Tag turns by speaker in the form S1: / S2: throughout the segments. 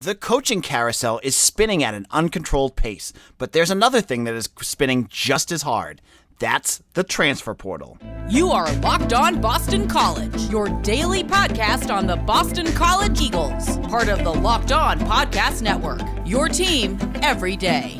S1: The coaching carousel is spinning at an uncontrolled pace, but there's another thing that is spinning just as hard. That's the transfer portal.
S2: You are Locked On Boston College, your daily podcast on the Boston College Eagles, part of the Locked On Podcast Network, your team every day.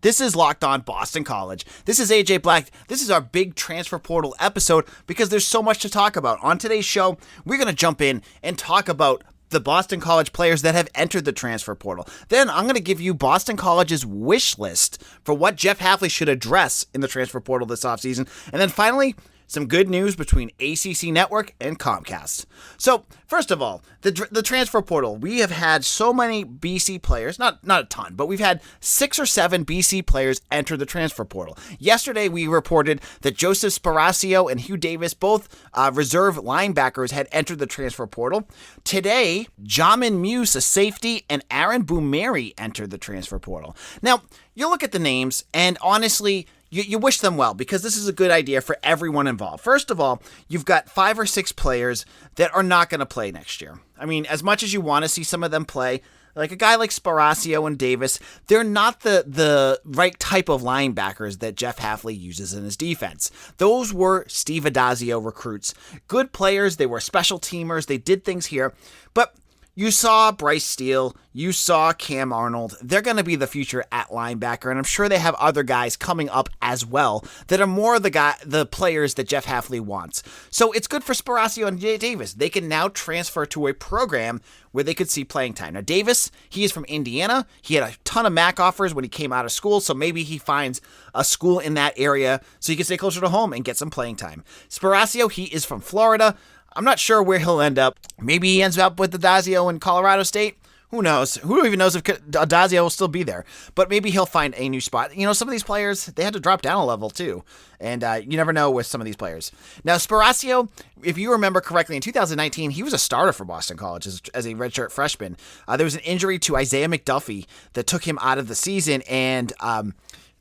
S1: This is Locked On Boston College. This is AJ Black. This is our big transfer portal episode because there's so much to talk about. On today's show, we're going to jump in and talk about the Boston College players that have entered the transfer portal. Then I'm going to give you Boston College's wish list for what Jeff Hafley should address in the transfer portal this offseason. And then finally, some good news between ACC Network and Comcast. So, first of all, the transfer portal. We have had so many BC players, not a ton, but we've had 6 or 7 BC players enter the transfer portal. Yesterday, we reported that Joseph Sparacio and Hugh Davis, both reserve linebackers, had entered the transfer portal. Today, Jamin Muse, a safety, and Aaron Boumeri entered the transfer portal. Now, you look at the names, and honestly, you wish them well because this is a good idea for everyone involved. First of all, you've got 5 or 6 players that are not going to play next year. I mean, as much as you want to see some of them play, like a guy like Sparacio and Davis, they're not the right type of linebackers that Jeff Hafley uses in his defense. Those were Steve Addazio recruits. Good players, they were special teamers, they did things here, but you saw Bryce Steele, you saw Cam Arnold. They're going to be the future at linebacker, and I'm sure they have other guys coming up as well that are more the players that Jeff Hafley wants. So it's good for Sparacio and Davis. They can now transfer to a program where they could see playing time. Now, Davis, he is from Indiana. He had a ton of MAC offers when he came out of school, so maybe he finds a school in that area so he can stay closer to home and get some playing time. Sparacio, he is from Florida. I'm not sure where he'll end up. Maybe he ends up with Addazio in Colorado State. Who knows? Who even knows if Addazio will still be there? But maybe he'll find a new spot. You know, some of these players, they had to drop down a level too. And you never know with some of these players. Now, Sparacio, if you remember correctly, in 2019, he was a starter for Boston College as a redshirt freshman. There was an injury to Isaiah McDuffie that took him out of the season, and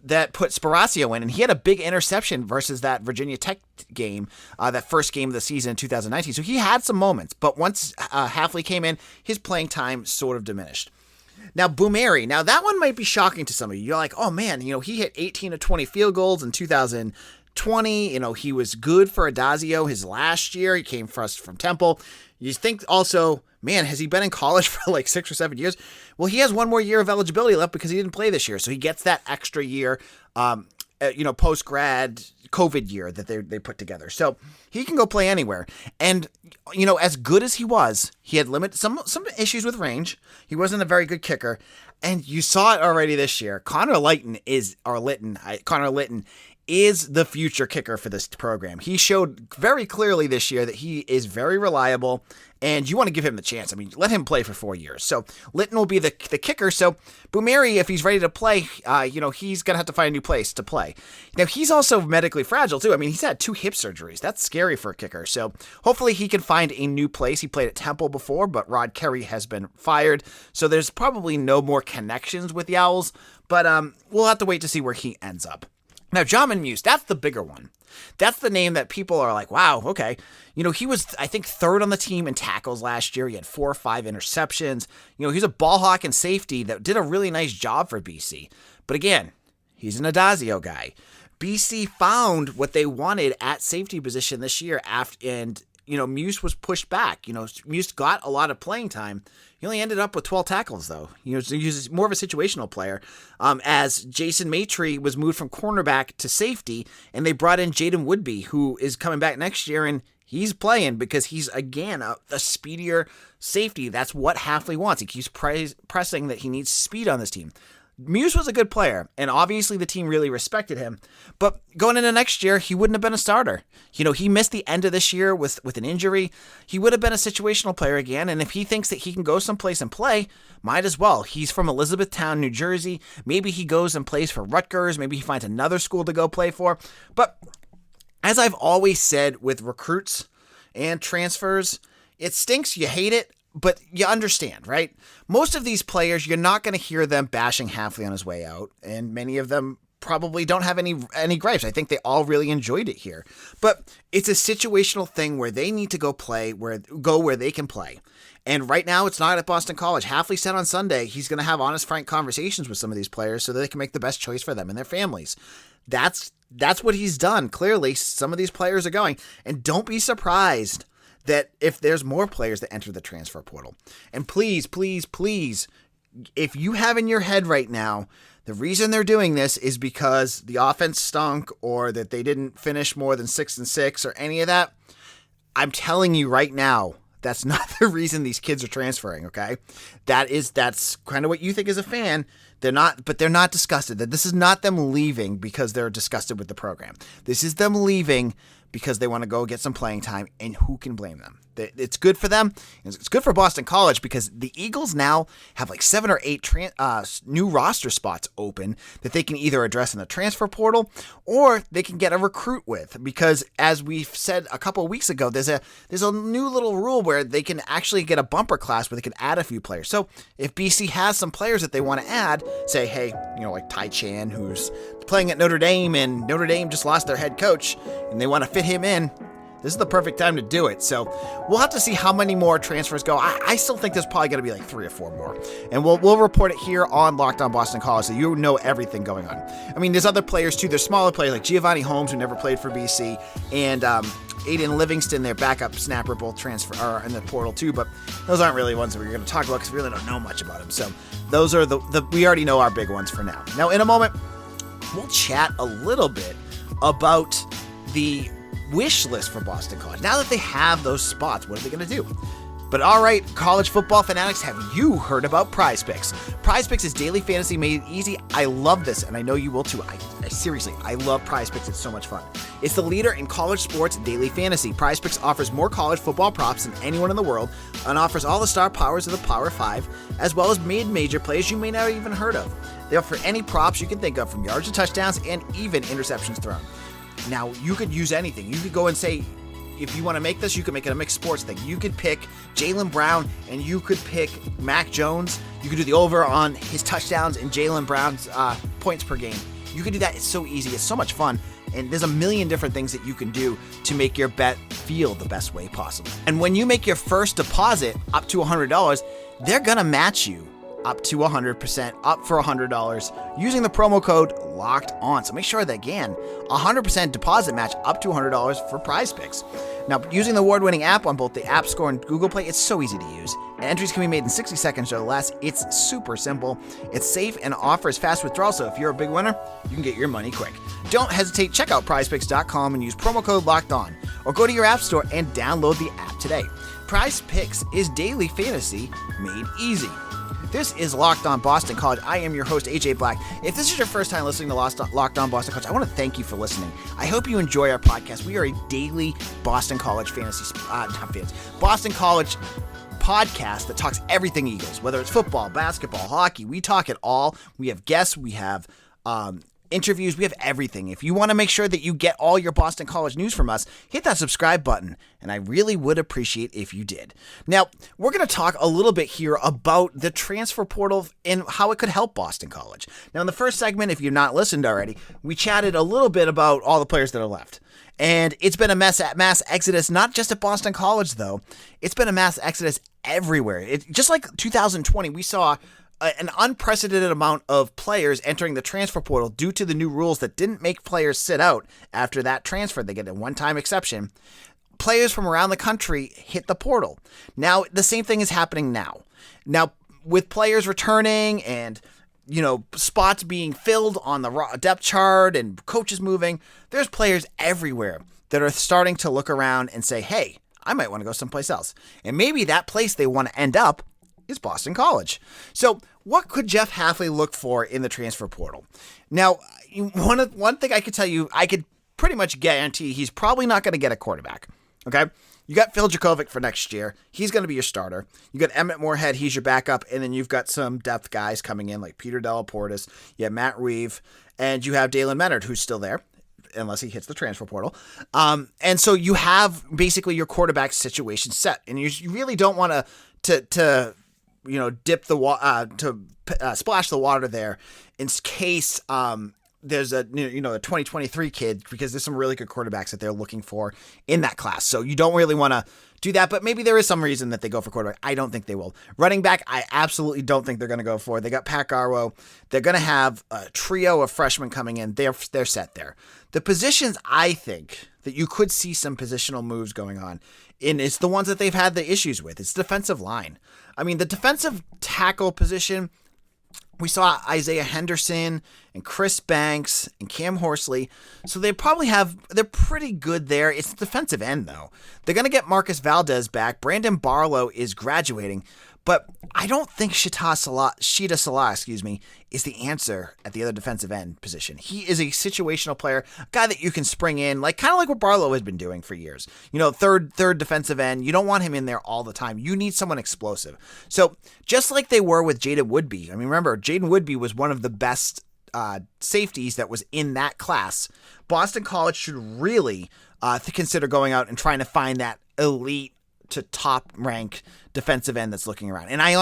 S1: that put Sparacio in, and he had a big interception versus that Virginia Tech game, that first game of the season in 2019. So he had some moments, but once Hafley came in, his playing time sort of diminished. Now, Boumeri, that one might be shocking to some of you. You're like, oh man, he hit 18 of 20 field goals in 2020. He was good for Addazio his last year. He came first from Temple. You think also, man, has he been in college for like 6 or 7 years? Well, he has one more year of eligibility left because he didn't play this year. So he gets that extra year, post-grad COVID year that they put together. So he can go play anywhere. And, as good as he was, he had some issues with range. He wasn't a very good kicker. And you saw it already this year. Connor Litton is the future kicker for this program. He showed very clearly this year that he is very reliable, and you want to give him the chance. I mean, let him play for 4 years. So Litton will be the kicker. So Boumeri, if he's ready to play, he's going to have to find a new place to play. Now, he's also medically fragile, too. I mean, he's had 2 hip surgeries. That's scary for a kicker. So hopefully he can find a new place. He played at Temple before, but Rod Carey has been fired. So there's probably no more connections with the Owls, but we'll have to wait to see where he ends up. Now, Jamin Muse, that's the bigger one. That's the name that people are like, wow, okay. He was, I think, 3rd on the team in tackles last year. He had 4 or 5 interceptions. He's a ball hawk and safety that did a really nice job for BC. But again, he's an Addazio guy. BC found what they wanted at safety position this year and Muse was pushed back. Muse got a lot of playing time. He only ended up with 12 tackles, though. He's more of a situational player. As Jason Maitre was moved from cornerback to safety, and they brought in Jaden Woodby, who is coming back next year, and he's playing because he's, again, a speedier safety. That's what Hafley wants. He keeps pressing that he needs speed on this team. Muse was a good player, and obviously the team really respected him. But going into next year, he wouldn't have been a starter. He missed the end of this year with an injury. He would have been a situational player again, and if he thinks that he can go someplace and play, might as well. He's from Elizabethtown, New Jersey. Maybe he goes and plays for Rutgers. Maybe he finds another school to go play for. But as I've always said with recruits and transfers, it stinks, you hate it. But you understand, right? Most of these players, you're not going to hear them bashing Hafley on his way out, and many of them probably don't have any gripes. I think they all really enjoyed it here. But it's a situational thing where they need to go where they can play. And right now, it's not at Boston College. Hafley said on Sunday he's going to have honest, frank conversations with some of these players so that they can make the best choice for them and their families. That's what he's done. Clearly, some of these players are going. And don't be surprised that if there's more players that enter the transfer portal. And please, please, please, if you have in your head right now, the reason they're doing this is because the offense stunk or that they didn't finish more than 6-6 or any of that, I'm telling you right now, that's not the reason these kids are transferring, okay? That's kind of what you think as a fan. They're not disgusted. This is not them leaving because they're disgusted with the program. This is them leaving because they want to go get some playing time, and who can blame them? It's good for them. It's good for Boston College because the Eagles now have like 7 or 8 new roster spots open that they can either address in the transfer portal or they can get a recruit with. Because as we've said a couple of weeks ago, there's a new little rule where they can actually get a bumper class where they can add a few players. So if BC has some players that they want to add, say, hey, like Tai Chan, who's playing at Notre Dame, and Notre Dame just lost their head coach, and they want to fit him in, this is the perfect time to do it. So we'll have to see how many more transfers go. I still think there's probably going to be like 3 or 4 more. And we'll report it here on Locked On Boston College so you know everything going on. I mean, there's other players too. There's smaller players like Giovanni Holmes, who never played for BC, and Aiden Livingston, their backup snapper, both transfer in the portal too. But those aren't really ones that we're going to talk about because we really don't know much about them. So those are we already know our big ones for now. Now, in a moment, we'll chat a little bit about the wish list for Boston College. Now that they have those spots, what are they going to do? But all right, college football fanatics, have you heard about PrizePicks? PrizePicks is daily fantasy made easy. I love this, and I know you will too. Seriously, I love PrizePicks. It's so much fun. It's the leader in college sports daily fantasy. PrizePicks offers more college football props than anyone in the world and offers all the star powers of the Power 5, as well as mid-major plays you may not have even heard of. They offer any props you can think of, from yards to touchdowns and even interceptions thrown. Now, you could use anything. You could go and say, if you want to make this, you could make it a mixed sports thing. You could pick Jaylen Brown, and you could pick Mac Jones. You could do the over on his touchdowns and Jaylen Brown's points per game. You could do that. It's so easy. It's so much fun. And there's a million different things that you can do to make your bet feel the best way possible. And when you make your first deposit up to $100, they're going to match you up to 100%, up for $100 using the promo code Locked On. So make sure that, again, 100% deposit match up to $100 for PrizePicks. Now, using the award-winning app on both the App Store and Google Play, it's so easy to use. Entries can be made in 60 seconds or less. It's super simple. It's safe and offers fast withdrawals, so if you're a big winner, you can get your money quick. Don't hesitate. Check out PrizePicks.com and use promo code Locked On, or go to your App Store and download the app today. PrizePicks is daily fantasy made easy. This is Locked On Boston College. I am your host, AJ Black. If this is your first time listening to Locked On Boston College, I want to thank you for listening. I hope you enjoy our podcast. We are a daily Boston College Boston College podcast that talks everything Eagles, whether it's football, basketball, hockey. We talk it all. We have guests. We have interviews. We have everything. If you want to make sure that you get all your Boston College news from us, hit that subscribe button, and I really would appreciate if you did. Now, we're going to talk a little bit here about the transfer portal and how it could help Boston College. Now, in the first segment, if you've not listened already, we chatted a little bit about all the players that are left. And it's been a mass exodus, not just at Boston College, though. It's been a mass exodus everywhere. Just like 2020, we saw an unprecedented amount of players entering the transfer portal due to the new rules that didn't make players sit out after that transfer. They get a one-time exception. Players from around the country hit the portal. Now, the same thing is happening now. Now, with players returning and, spots being filled on the depth chart and coaches moving, there's players everywhere that are starting to look around and say, hey, I might want to go someplace else. And maybe that place they want to end up is Boston College. So what could Jeff Hafley look for in the transfer portal? Now, one thing I could tell you, I could pretty much guarantee he's probably not going to get a quarterback. Okay? You got Phil Jakovic for next year. He's going to be your starter. You got Emmett Moorhead. He's your backup. And then you've got some depth guys coming in like Peter Delaportis. You have Matt Reeve. And you have Dalen Menard, who's still there, unless he hits the transfer portal. And so you have basically your quarterback situation set. And you really don't want to to dip the splash the water there in case there's a 2023 kid, because there's some really good quarterbacks that they're looking for in that class. So you don't really want to do that, but maybe there is some reason that they go for quarterback. I don't think they will. Running back, I absolutely don't think they're going to go for. They got Pat Garwo. They're going to have a trio of freshmen coming in. They're set there. The positions I think that you could see some positional moves going on, and it's the ones that they've had the issues with. It's defensive line. I mean, the defensive tackle position, we saw Isaiah Henderson and Chris Banks and Cam Horsley. So they're pretty good there. It's the defensive end, though. They're going to get Marcus Valdez back. Brandon Barlow is graduating. But I don't think Sheeta Salah, is the answer at the other defensive end position. He is a situational player, a guy that you can spring in, kind of like what Barlow has been doing for years. Third defensive end. You don't want him in there all the time. You need someone explosive. So just like they were with Jaden Woodby. I mean, remember, Jaden Woodby was one of the best safeties that was in that class. Boston College should really consider going out and trying to find that elite to top rank defensive end that's looking around. And I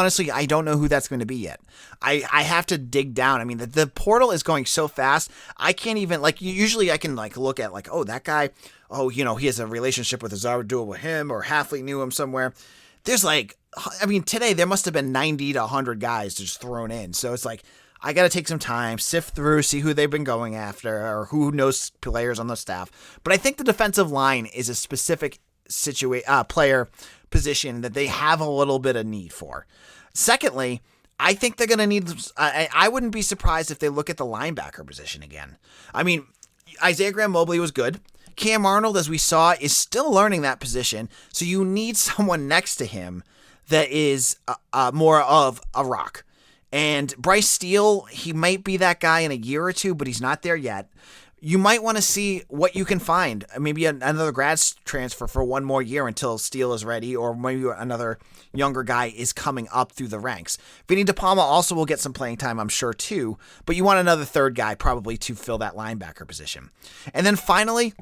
S1: don't know who that's going to be yet. I have to dig down. I mean, the portal is going so fast. I can't even usually I can look at that guy. Oh, he has a relationship with Azar Abdul with him, or Halfley knew him somewhere. There's today there must have been 90 to 100 guys just thrown in. So it's I got to take some time, sift through, see who they've been going after, or who knows players on the staff. But I think the defensive line is a specific player position that they have a little bit of need for. Secondly, I think they're going to need, I wouldn't be surprised if they look at the linebacker position again. I mean, Isaiah Graham Mobley was good. Cam Arnold, as we saw, is still learning that position. So you need someone next to him that is more of a rock. And Bryce Steele, he might be that guy in a year or two, but he's not there yet. You might want to see what you can find. Maybe another grad transfer for one more year until Steele is ready, or maybe another younger guy is coming up through the ranks. Vinny DePalma also will get some playing time, I'm sure, too. But you want another third guy probably to fill that linebacker position. And then finally,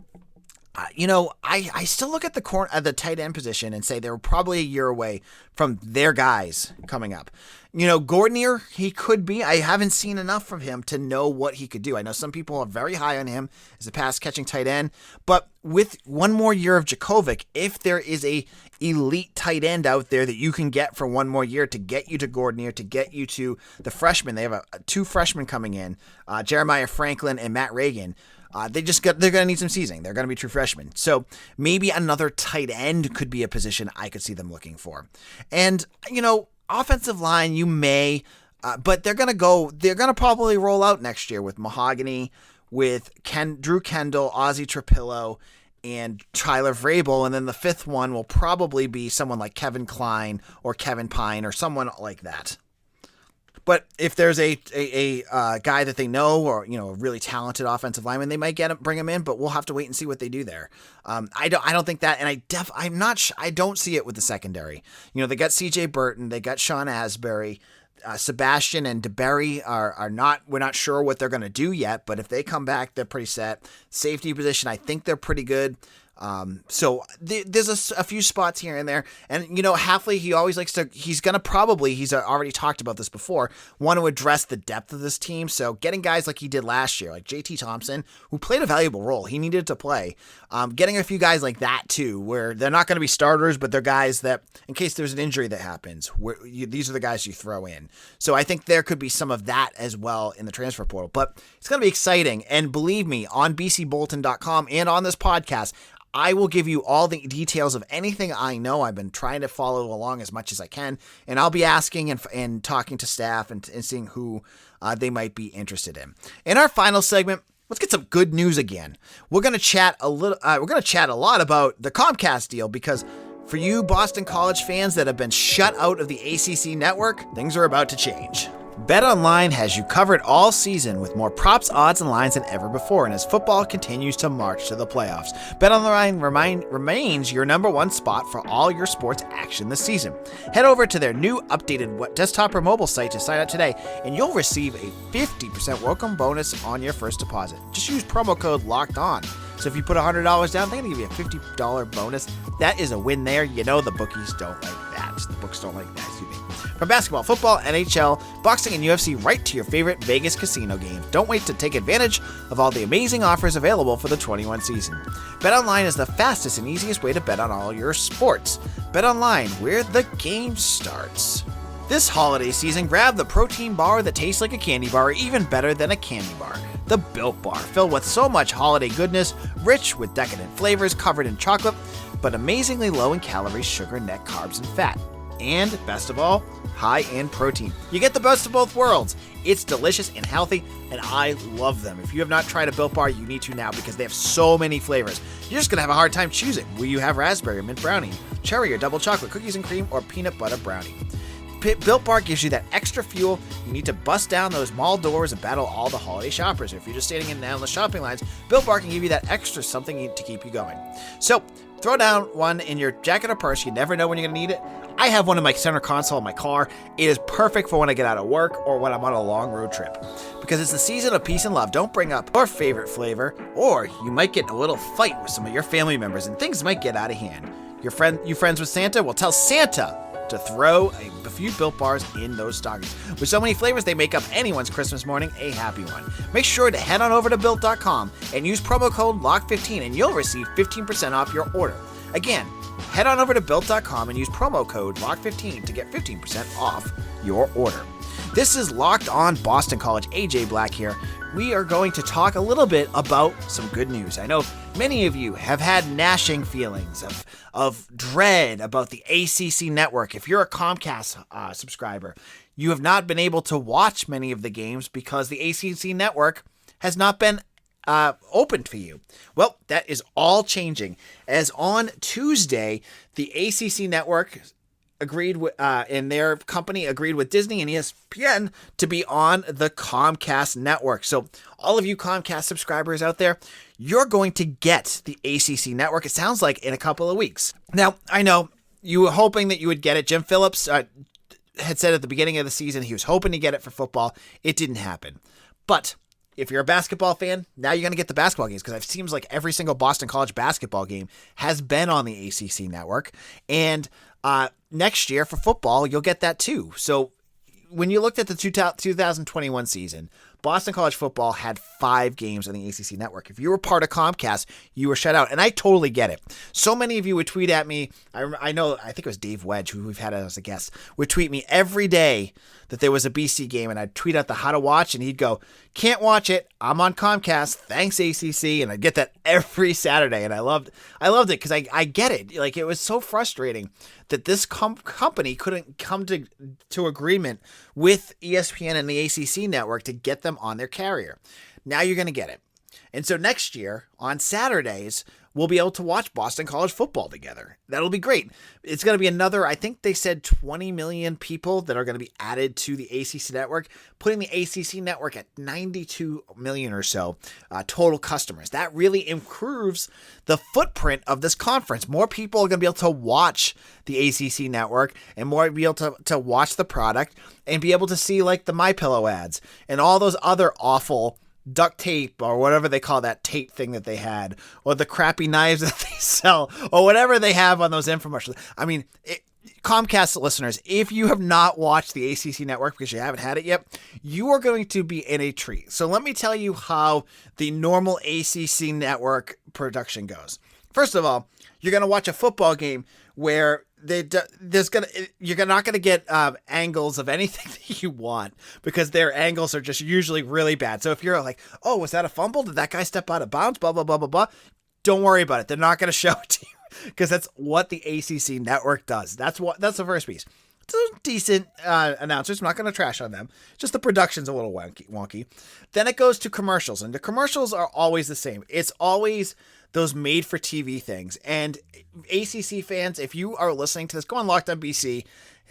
S1: I still look at the tight end position and say they're probably a year away from their guys coming up. Gordonier, he could be. I haven't seen enough from him to know what he could do. I know some people are very high on him as a pass-catching tight end, but with one more year of Djokovic, if there is a elite tight end out there that you can get for one more year to get you to Gordonier, to get you to the freshmen, they have two freshmen coming in, Jeremiah Franklin and Matt Reagan. They're going to need some seasoning. They're going to be true freshmen. So maybe another tight end could be a position I could see them looking for. And, offensive line, you may, but they're going to probably roll out next year with Mahogany, with Drew Kendall, Ozzie Trapillo, and Tyler Vrabel. And then the fifth one will probably be someone like Kevin Klein or Kevin Pine or someone like that. But if there's a guy that they know, or a really talented offensive lineman, they might bring him in. But we'll have to wait and see what they do there. I don't think that, and I don't see it with the secondary. They got C.J. Burton, they got Sean Asbury, Sebastian and DeBerry are not. We're not sure what they're going to do yet. But if they come back, they're pretty set. Safety position, I think they're pretty good. So there's a few spots here and there, and Halfley, he always likes to, he's already talked about this before, want to address the depth of this team. So getting guys like he did last year, like JT Thompson, who played a valuable role, he needed to play, getting a few guys like that too, where they're not going to be starters, but they're guys that, in case there's an injury that happens, these are the guys you throw in. So I think there could be some of that as well in the transfer portal, but it's going to be exciting. And believe me, on bcbulletin.com and on this podcast, I will give you all the details of anything I know. I've been trying to follow along as much as I can, and I'll be asking and talking to staff and seeing who they might be interested in. In our final segment, let's get some good news again. We're going to chat a lot about the Comcast deal, because for you Boston College fans that have been shut out of the ACC Network, things are about to change. BetOnline has you covered all season with more props, odds, and lines than ever before, and as football continues to march to the playoffs, BetOnline remains your number one spot for all your sports action this season. Head over to their new updated desktop or mobile site to sign up today, and you'll receive a 50% welcome bonus on your first deposit. Just use promo code LOCKEDON. So if you put $100 down, they're going to give you a $50 bonus. That is a win there. The bookies don't like that. not. The books don't like that, excuse me. From basketball, football, NHL, boxing, and UFC, right to your favorite Vegas casino games. Don't wait to take advantage of all the amazing offers available for the 21 season. BetOnline is the fastest and easiest way to bet on all your sports. BetOnline, where the game starts. This holiday season, grab the protein bar that tastes like a candy bar, even better than a candy bar. The Built Bar, filled with so much holiday goodness, rich with decadent flavors, covered in chocolate, but amazingly low in calories, sugar, net carbs, and fat. And, best of all, high in protein. You get the best of both worlds. It's delicious and healthy, and I love them. If you have not tried a Built Bar, you need to now because they have so many flavors. You're just going to have a hard time choosing. Will you have raspberry, mint brownie, cherry or double chocolate, cookies and cream, or peanut butter brownie? Built Bar gives you that extra fuel you need to bust down those mall doors and battle all the holiday shoppers. Or if you're just standing in down the shopping lines, Built Bar can give you that extra something to keep you going. So, throw down one in your jacket or purse. You never know when you're going to need it. I have one in my center console in my car. It is perfect for when I get out of work or when I'm on a long road trip. Because it's the season of peace and love. Don't bring up your favorite flavor, or you might get in a little fight with some of your family members and things might get out of hand. You friends with Santa? Well, tell Santa to throw a few Built Bars in those stockings. With so many flavors, they make up anyone's Christmas morning a happy one. Make sure to head on over to Built.com and use promo code LOCK15 and you'll receive 15% off your order. Again, head on over to Built.com and use promo code LOCK15 to get 15% off your order. This is Locked On Boston College. AJ Black here. We are going to talk a little bit about some good news. I know many of you have had gnashing feelings of dread about the ACC Network. If you're a Comcast subscriber, you have not been able to watch many of the games because the ACC Network has not been open for you. Well, that is all changing. As on Tuesday, the ACC Network agreed with, and their company agreed with Disney and ESPN to be on the Comcast network. So all of you Comcast subscribers out there, you're going to get the ACC network. It sounds like in a couple of weeks. Now, I know you were hoping that you would get it. Jim Phillips had said at the beginning of the season he was hoping to get it for football. It didn't happen. But if you're a basketball fan, now you're going to get the basketball games because it seems like every single Boston College basketball game has been on the ACC network. And next year for football, you'll get that too. So when you looked at the 2021 season, Boston College football had 5 games on the ACC network. If you were part of Comcast, you were shut out. And I totally get it. So many of you would tweet at me. I think it was Dave Wedge, who we've had as a guest, would tweet me every day that there was a BC game. And I'd tweet out the how to watch. And he'd go, can't watch it. I'm on Comcast. Thanks, ACC. And I'd get that every Saturday. And I loved it because I get it. Like, it was so frustrating that this company couldn't come to agreement with ESPN and the ACC network to get them on their carrier. Now you're going to get it. And so next year on Saturdays, we'll be able to watch Boston College football together. That'll be great. It's going to be another, I think they said 20 million people that are going to be added to the ACC network, putting the ACC network at 92 million or so total customers. That really improves the footprint of this conference. More people are going to be able to watch the ACC network and more be able to watch the product and be able to see like the MyPillow ads and all those other awful duct tape or whatever they call that tape thing that they had, or the crappy knives that they sell, or whatever they have on those infomercials. I mean, Comcast listeners, if you have not watched the ACC network because you haven't had it yet, you are going to be in a treat. So let me tell you how the normal ACC network production goes. First of all, you're going to watch a football game where you're not going to get angles of anything that you want because their angles are just usually really bad. So if you're like, oh, was that a fumble? Did that guy step out of bounds? Blah, blah, blah, blah, blah. Don't worry about it. They're not going to show it to you because that's what the ACC network does. That's the first piece. It's a decent announcers. I'm not going to trash on them. Just the production's a little wonky. Then it goes to commercials, and the commercials are always the same. It's always those made-for-TV things. And ACC fans, if you are listening to this, go on Locked On BC,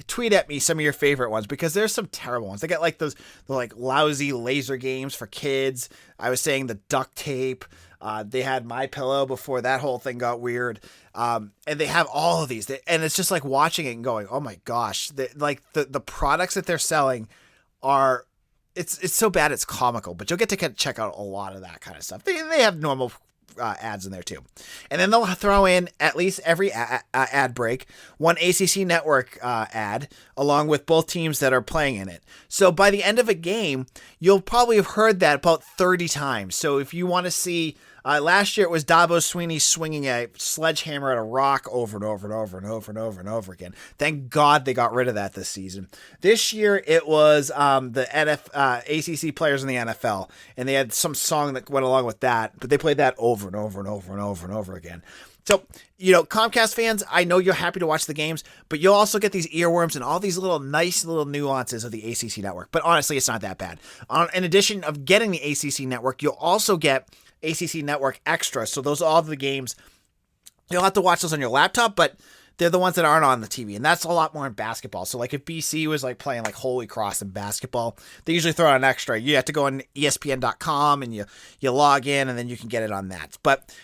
S1: tweet at me some of your favorite ones because there's some terrible ones. They got like the lousy laser games for kids. I was saying the duct tape. They had MyPillow before that whole thing got weird. And they have all of these. And it's just like watching it and going, oh my gosh. The products that they're selling are, it's so bad it's comical. But you'll get to check out a lot of that kind of stuff. They have normal ads in there too. And then they'll throw in at least every ad break, one ACC Network ad, along with both teams that are playing in it. So by the end of a game, you'll probably have heard that about 30 times. So if you want to see, last year it was Dabo Sweeney swinging a sledgehammer at a rock over and over and over and over and over and over again. Thank God they got rid of that this season. This year it was the ACC players in the NFL, and they had some song that went along with that, but they played that over and over and over and over and over again. So, Comcast fans, I know you're happy to watch the games, but you'll also get these earworms and all these little nice little nuances of the ACC Network. But honestly, it's not that bad. In addition of getting the ACC Network, you'll also get ACC Network Extra. So those are all the games. You'll have to watch those on your laptop, but they're the ones that aren't on the TV. And that's a lot more in basketball. So like if BC was like playing like Holy Cross in basketball, they usually throw out an extra. You have to go on ESPN.com and you log in and then you can get it on that. But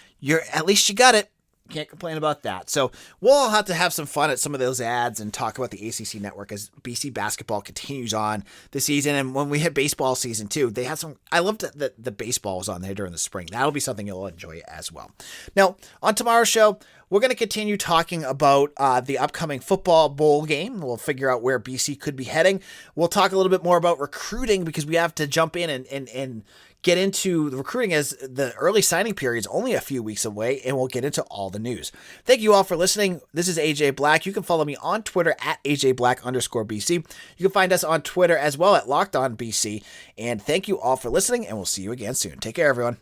S1: at least you got it. Can't complain about that. So we'll have to have some fun at some of those ads and talk about the ACC Network as BC basketball continues on this season. And when we hit baseball season too, they had some, I loved that the baseball was on there during the spring. That'll be something you'll enjoy as well. Now on tomorrow's show, we're going to continue talking about the upcoming football bowl game. We'll figure out where BC could be heading. We'll talk a little bit more about recruiting because we have to jump in and get into the recruiting as the early signing period is only a few weeks away, and we'll get into all the news. Thank you all for listening. This is AJ Black. You can follow me on Twitter at AJBlack_BC. You can find us on Twitter as well at LockedOnBC. And thank you all for listening, and we'll see you again soon. Take care, everyone.